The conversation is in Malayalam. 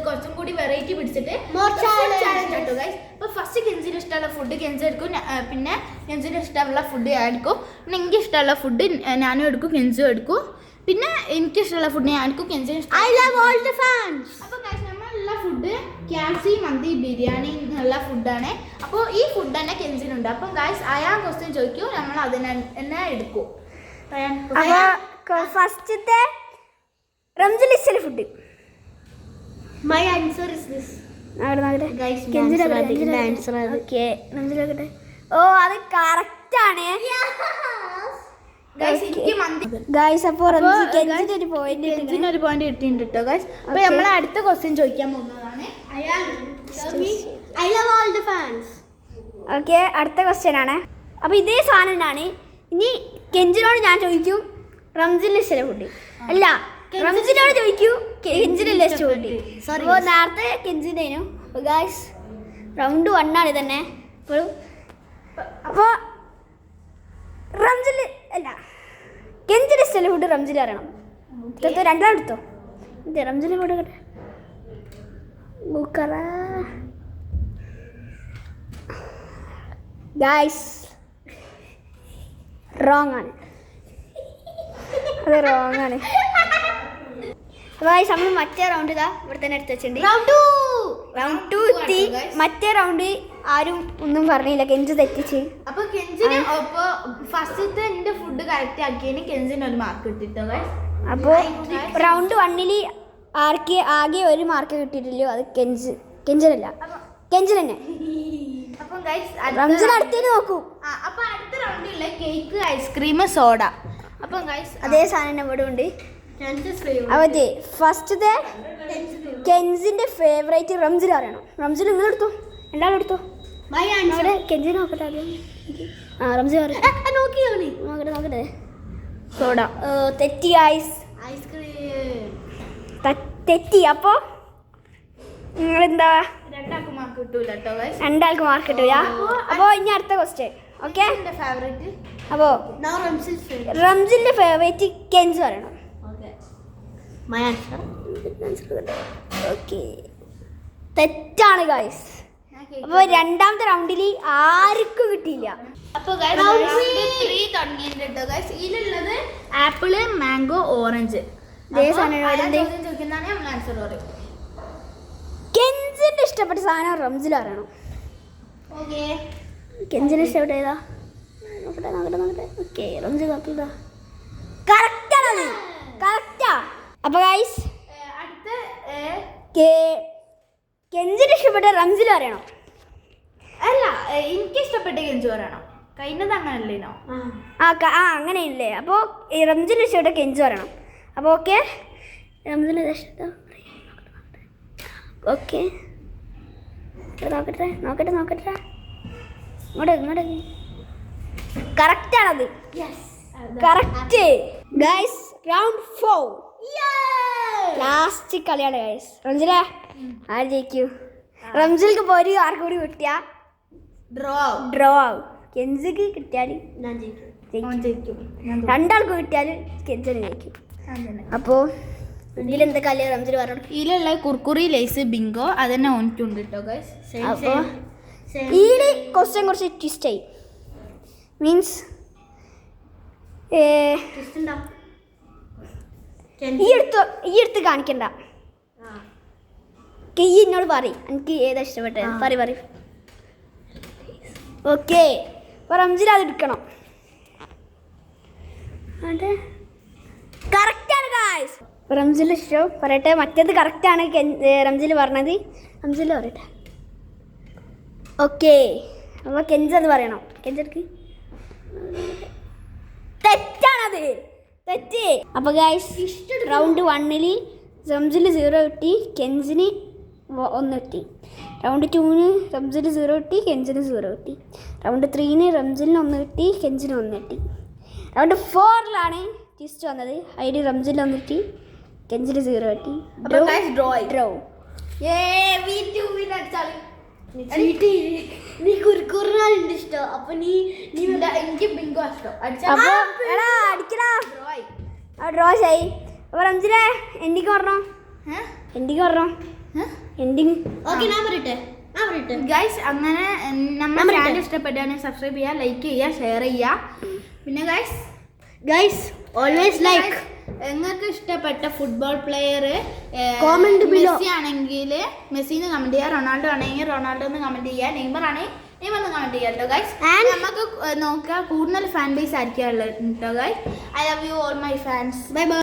കുറച്ചും കൂടി വെറൈറ്റി പിടിച്ചിട്ട് ചാലഞ്ച് കേട്ടോ ഗൈസ്. അപ്പോൾ ഫസ്റ്റ് കെൻസിന് ഇഷ്ടമുള്ള ഫുഡ് കെൻസി എടുക്കും, പിന്നെ കെൻസിന് ഇഷ്ടമുള്ള ഫുഡ് ഞാൻ എടുക്കും, പിന്നെ എനിക്ക് ഇഷ്ടമുള്ള ഫുഡ് ഞാനും എടുക്കും കെൻസും എടുക്കും, പിന്നെ എനിക്ക് ഇഷ്ടമുള്ള ഫുഡ് ഞാൻ എടുക്കും കെൻസിന് ഇഷ്ടം. അപ്പോൾ ഗൈസ് നമ്മളുള്ള ഫുഡ് ക്യാസി മന്തി ബിരിയാണി എന്നുള്ള ഫുഡാണ്. അപ്പോൾ ഈ ഫുഡ് തന്നെ കെൻസിനുണ്ട്. അപ്പം ഗൈസ് അയാൾ ക്വസ്റ്റ്യൻ ചോദിക്കും, നമ്മൾ അതിനെ തന്നെ എടുക്കും. ഫസ്റ്റത്തെ റംസിൽ ഇഷ്ടമുള്ള food. My answer is this. ഓ അത് കറക്റ്റ് ആണ് ഗൈസ്. അപ്പോൾ ഒരു പോയിന്റ് കിട്ടിയിട്ടുണ്ട് കേട്ടോ ഗൈസ്. അപ്പോൾ നമ്മൾ അടുത്ത ക്വസ്റ്റ്യൻ ചോദിക്കാൻ പോകുന്നതാണ്. ഓക്കെ, അടുത്ത ക്വസ്റ്റ്യൻ ആണ്. അപ്പോൾ ഇതേ സാധനം തന്നെയാണ്. ഇനി കെഞ്ചിനോട് ഞാൻ ചോദിക്കും റംസിലിന് ഇഷ്ടമുള്ള ഫുഡ്. അല്ല, റംസിനോട് ചോദിക്കൂ കെഞ്ചിനുള്ള ഇഷ്ടം ഫുഡ്. അപ്പോൾ നേരത്തെ കെഞ്ചിനേനു ഗൈസ്. റൗണ്ട് 1 ആണ് തന്നെ ഇപ്പോഴും. അപ്പോൾ റംസിൽ അല്ല കെഞ്ചിന് ഇഷ്ടമുള്ള ഫുഡ് റംസിൽ അറിയണം. രണ്ടാം എടുത്തോ. റംസിൽ ഫുഡ് ഗൈസ് റോങ് ആണ്. അത് റോങ് ആണ്. ഗൈസ് നമ്മൾ മറ്റേ റൗണ്ട് ഇതാ ഇവിടെ തന്നെ എടുത്ത് വെച്ചിട്ടുണ്ട്. റൗണ്ട് 2 എത്തി. മറ്റേ റൗണ്ട് ആരും ഒന്നും പറഞ്ഞില്ല, കെഞ്ച് തെറ്റിച്ച്. അപ്പൊ കെഞ്ചിന് ഫസ്റ്റത്തെ എന്റെ ഫുഡ് കറക്റ്റ് ആക്കിയതിന് കെഞ്ചിന് ഒരു മാർക്ക് കിട്ടിട്ടോ ഗൈസ്. അപ്പോൾ റൗണ്ട് 1 ആർക്ക് ആകെ ഒരു മാർക്ക് കിട്ടിയിട്ടില്ലോ, അത് കെഞ്ചിനല്ല, കെഞ്ചിന് തന്നെ. അപ്പം ഗൈസ് റംസിൽ അടുത്തേക്ക് നോക്കൂ. അപ്പൊ അടുത്ത റൗണ്ടിലെ കേക്ക് ഐസ്ക്രീം സോഡ. അപ്പം ഗൈസ് അതേ സാധനം ഇവിടെ ഉണ്ട്. അതെ, ഫസ്റ്റത്തെ കെൻസിന്റെ ഫേവറേറ്റ് റംസിൽ അറിയണം. റംസിൽ നിങ്ങൾ എടുത്തോ, രണ്ടാളും എടുത്തോ. കെൻസി നോക്കട്ടെ ആദ്യം. റംസിൽ നോക്കട്ടെ. സോഡ. തെറ്റി ഐസ് തെറ്റി. അപ്പോ നിങ്ങളെന്താ രണ്ടാൾക്ക് മാർക്ക് കിട്ടൂല കേട്ടോ ഗൈസ്. രണ്ടാൾക്ക് മാർക്ക് കിട്ടൂല. അപ്പോൾ ഇനി അടുത്ത ക്വസ്റ്റ്യൻ. Okay, favourite. അപ്പോൾ റംസിന്റെ ഫേവറേറ്റ് കെൻസ് പറയണം. ഓക്കെ, തെറ്റാണ് ഗൈസ്. അപ്പോൾ രണ്ടാമത്തെ റൗണ്ടിൽ ആർക്കും കിട്ടിയില്ല. അപ്പോൾ ഇതിലുള്ളത് ആപ്പിള് മാംഗോ ഓറഞ്ച്. കെൻസിന്റെ ഇഷ്ടപ്പെട്ട സാധനം റംസിൽ അറിയണം. കെൻസിന് ഇഷ്ടപ്പെട്ട ഏതാ നോക്കട്ടെ. ഓക്കെ, റംസിൽ നോക്കിയതാ കറക്റ്റാണ്. കറക്റ്റാ. അപ്പൊ ഗൈസ് കെഞ്ചിന് ഇഷ്ടപ്പെട്ട റംസിൽ അറിയണം. അല്ല, എനിക്ക് ഇഷ്ടപ്പെട്ട കെഞ്ചു പറയണം. കഴിഞ്ഞത് അങ്ങനല്ലേനോ? അങ്ങനെയില്ലേ. അപ്പോൾ ഈ റംസിന് ഇഷ്ടപ്പെട്ട കെഞ്ചു പറയണം. അപ്പോൾ ഓക്കെ, റംസിന് ഇഷ്ടം. ഓക്കെ, നോക്കട്ടെ. ഇങ്ങോട്ട് കറക്റ്റാണത്. Correct guys. റൗണ്ട് 4 ലാസ്റ്റ് കളിയാണ് ഗൈസ്. റംസില ആര് ജയിക്കൂ? റംസിൽക്ക് ഇപ്പോൾ ഒരു ആർക്ക് കൂടി കിട്ടിയാ ഡ്രോ ആവും. കെൻസിക്ക് കിട്ടിയാൽ ജയിക്കും. രണ്ടാൾക്ക് കിട്ടിയാൽ കെൻസിന് ജയിക്കും. അപ്പോൾ ഇതിലെന്താ കളി റംസിൽ പറഞ്ഞു? ഇതിലുള്ള കുർക്കുറി ലേസ് ബിങ്കോ അതന്നെ ഓനിക്കുണ്ട് കേട്ടോ ഗൈസ്. അപ്പോൾ ഈ ക്വസ്റ്റ്യൻ കുറച്ച് ട്വിസ്റ്റായി. മീൻസ് ഈ എടുത്ത് കാണിക്കണ്ട. ഈ എന്നോട് പറയും എനിക്ക് ഏതാ ഇഷ്ടപ്പെട്ടത്. പറയും. ഓക്കെ, അപ്പോൾ റംസിൽ അത് എടുക്കണം. അതെ, കറക്റ്റാണ് ഗായ്സ്. റംസിൽ ഇഷ്ടം പറയട്ടെ. മറ്റേത് കറക്റ്റാണ് റംസിൽ പറഞ്ഞത്. റംസിൽ പറയട്ടെ. ഓക്കെ, അപ്പോൾ കെഞ്ച് അത് പറയണം. കെഞ്ചെടുക്ക്. തെറ്റാണത്, തെറ്റ്. അപ്പോൾ ഗൈസ് റൗണ്ട് 1 റംസിൽ 0 കിട്ടി, കെൻസിന് 1 കിട്ടി. റൗണ്ട് 2 റംസിൽ 0 കിട്ടി, കെൻസിന് 0 കിട്ടി. റൗണ്ട് 3 റംസിലിന് 1 കിട്ടി, കെൻസിന് 1 കിട്ടി. റൗണ്ട് 4 ട്വിസ്റ്റ് വന്നത്. അതിൽ റംസിൽ 1 കിട്ടി, കെൻസിന് 0 കിട്ടി. ഡ്രോ. നീ കുറുക്കുറിനാണ് ഇഷ്ടം. അപ്പൊ നീ എനിക്ക് ബിങ്കോ ഇഷ്ടം. ഡ്രോ ആയി. അപ്പോൾ റംസിലെ എന്തിക്ക് പറഞ്ഞോ? എൻഡിങ് ഓക്കെ ഞാൻ പറയട്ടെ ഗൈസ് അങ്ങനെ നമ്മുടെ ചാനൽ ഇഷ്ടപ്പെട്ടാണെങ്കിൽ സബ്സ്ക്രൈബ് ചെയ്യുക, ലൈക്ക് ചെയ്യുക, ഷെയർ ചെയ്യുക. പിന്നെ ഗൈസ് ഓൾവേസ് ലൈക്ക്. നിങ്ങൾക്ക് ഇഷ്ടപ്പെട്ട football player Comment below. Messi ആണെങ്കിൽ മെസ്സിന്ന് കമന്റ് ചെയ്യുക, റൊണാൾഡോ ആണെങ്കിൽ റൊണാൾഡോ എന്ന് കമന്റ് ചെയ്യുക, നെയ്മർ ആണെങ്കിൽ നെയ്മർ എന്ന് കമന്റ് ചെയ്യുക കേട്ടോ ഗൈസ്. നമുക്ക് നോക്കുക കൂടുതൽ ഫാൻ ബേസ് ആയിരിക്കും ഉള്ളത് കേട്ടോ guys. I love you all my fans. Bye bye.